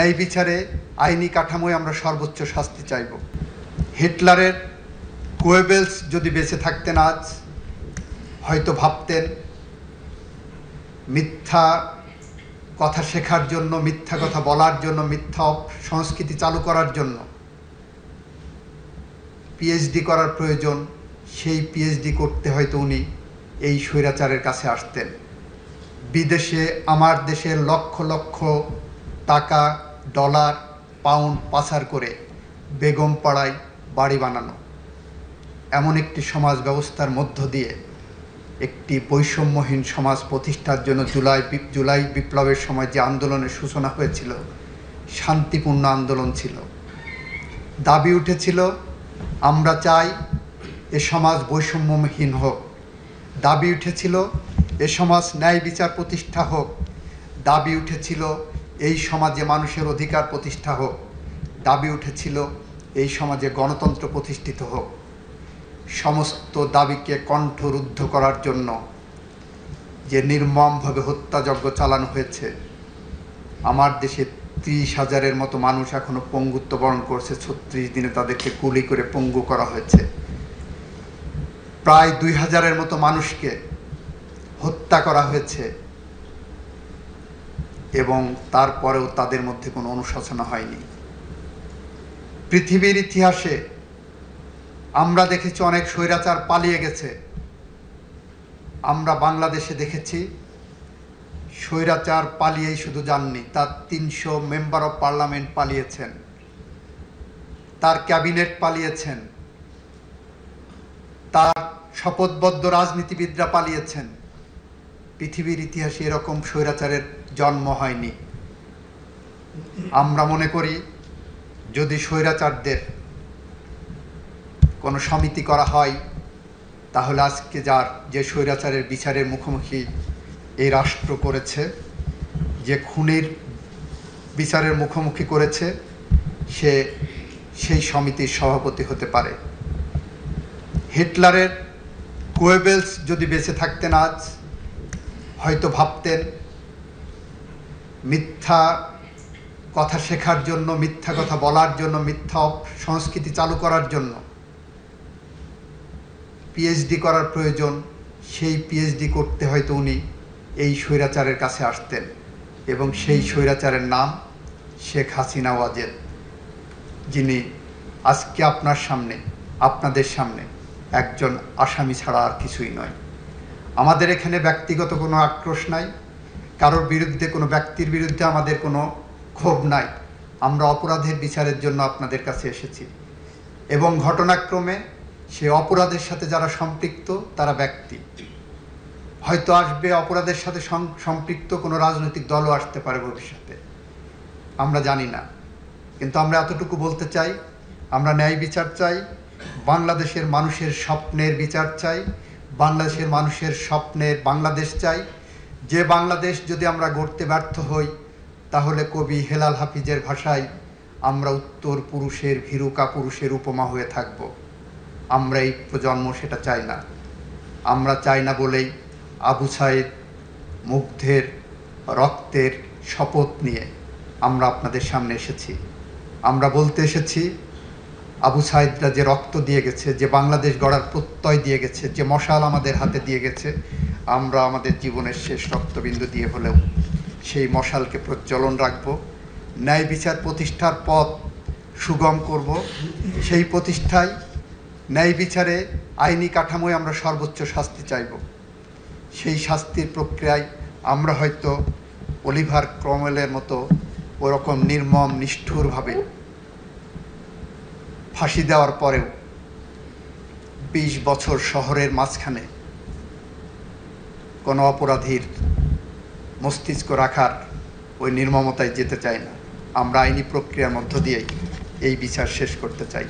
এই বিচারে আইনি কাঠামোয় আমরা সর্বোচ্চ শাস্তি চাইব। হিটলারের গোয়েবেলস যদি বেঁচে থাকতেন আজ, হয়তো ভাবতেন মিথ্যা কথা শেখার জন্য, মিথ্যা কথা বলার জন্য, মিথ্যা সংস্কৃতি চালু করার জন্য পিএইচডি করার প্রয়োজন। সেই পিএইচডি করতে হয়তো উনি এই স্বৈরাচারের কাছে আসতেন। বিদেশে আমার দেশের লক্ষ লক্ষ টাকা, ডলার, পাউন্ড পাচার করে বেগমপাড়ায় বাড়ি বানানো, এমন একটি সমাজ ব্যবস্থার মধ্য দিয়ে একটি বৈষম্যহীন সমাজ প্রতিষ্ঠার জন্য জুলাই বিপ্লবের সময় যে আন্দোলনের সূচনা হয়েছিল, শান্তিপূর্ণ আন্দোলন ছিল। দাবি উঠেছিল, আমরা চাই এ সমাজ বৈষম্যহীন হোক। দাবি উঠেছিল, এ সমাজ ন্যায় বিচার প্রতিষ্ঠা হোক। দাবি উঠেছিল, এই সমাজে মানুষের অধিকার প্রতিষ্ঠা হোক। দাবি উঠেছিল, এই সমাজে গণতন্ত্র প্রতিষ্ঠিত হোক। সমস্ত দাবিকে কণ্ঠরুদ্ধ করার জন্য যে নির্মমভাবে হত্যাযজ্ঞ চালানো হয়েছে, আমার দেশে 30,000-এর মতো মানুষ এখনো পঙ্গুত্ব বরণ করছে। 36 দিনে তাদেরকে গুলি করে পঙ্গু করা হয়েছে। প্রায় 2,000-এর মতো মানুষকে হত্যা করা হয়েছে এবং তারপরেও তাদের মধ্যে কোনো অনুশোচনা হয়নি। পৃথিবীর ইতিহাসে আমরা দেখেছি অনেক স্বৈরাচার পালিয়ে গেছে। আমরা বাংলাদেশে দেখেছি স্বৈরাচার পালিয়েই শুধু যাননি, তার 300 মেম্বার অফ পার্লামেন্ট পালিয়েছেন, তার ক্যাবিনেট পালিয়েছেন, তার শপথবদ্ধ রাজনীতিবিদরা পালিয়েছেন। পৃথিবীর ইতিহাসে এরকম স্বৈরাচারের জন্ম হয়নি। আমরা মনে করি, যদি স্বৈরাচারদের কোনো সমিতি করা হয়, তাহলে আজকে যে স্বৈরাচারের বিচারের মুখোমুখি এই রাষ্ট্র করেছে, যে খুনির বিচারের মুখোমুখি করেছে, সেই সমিতির সভাপতি হতে পারে। হিটলারের গোয়েবেলস যদি বেঁচে থাকতেন আজ, হয়তো ভাবতেন মিথ্যা কথা শেখার জন্য, মিথ্যা কথা বলার জন্য, মিথ্যা সংস্কৃতি চালু করার জন্য পিএইচডি করার প্রয়োজন। সেই পিএইচডি করতে হয়তো উনি এই স্বৈরাচারের কাছে আসতেন এবং সেই স্বৈরাচারের নাম শেখ হাসিনা ওয়াজেদ, যিনি আজকে আপনাদের সামনে একজন আসামি ছাড়া আর কিছুই নয়। আমাদের এখানে ব্যক্তিগত কোনো আক্রোশ নাই, কারোর বিরুদ্ধে, কোনো ব্যক্তির বিরুদ্ধে আমাদের কোনো ক্ষোভ নাই। আমরা অপরাধের বিচারের জন্য আপনাদের কাছে এসেছি এবং ঘটনাক্রমে সে অপরাধের সাথে যারা সম্পৃক্ত তারা ব্যক্তি, হয়তো আসবে অপরাধের সাথে সম্পৃক্ত কোনো রাজনৈতিক দলও আসতে পারে ভবিষ্যতে, আমরা জানি না। কিন্তু আমরা এতটুকু বলতে চাই, আমরা ন্যায় বিচার চাই, বাংলাদেশের মানুষের স্বপ্নের বিচার চাই, বাংলাদেশের মানুষের স্বপ্নের বাংলাদেশ চাই। যে বাংলাদেশ যদি আমরা গড়তে ব্যর্থ হই, তাহলে কবি হেলাল হাফিজের ভাষায় আমরা উত্তর পুরুষের ভীরু কাপুরুষের উপমা হয়ে থাকব। আমরা এই প্রজন্ম সেটা চাই না। আমরা চাই না বলেই আবু সাইদ মুগ্ধের রক্তের শপথ নিয়ে আমরা আপনাদের সামনে এসেছি। আমরা বলতে এসেছি, আবু সাইদরা যে রক্ত দিয়ে গেছে, যে বাংলাদেশ গড়ার প্রত্যয় দিয়ে গেছে, যে মশাল আমাদের হাতে দিয়ে গেছে, আমরা আমাদের জীবনের শেষ রক্তবিন্দু দিয়ে হলেও সেই মশালকে প্রজ্বলন রাখব। ন্যায় বিচার প্রতিষ্ঠার পথ সুগম করব। সেই প্রতিষ্ঠায়, ন্যায় বিচারে আইনি কাঠামোয় আমরা সর্বোচ্চ শাস্তি চাইব। সেই শাস্তির প্রক্রিয়ায় আমরা হয়তো অলিভার ক্রমওয়েলের মতো ওরকম নির্মম নিষ্ঠুরভাবে ফাঁসি দেওয়ার পরেও 20 বছর শহরের মাঝখানে কোনো অপরাধীর মস্তিষ্ক রাখার ওই নির্মমতায় যেতে চাই না। আমরা আইনি প্রক্রিয়ার মধ্য দিয়েই এই বিচার শেষ করতে চাই।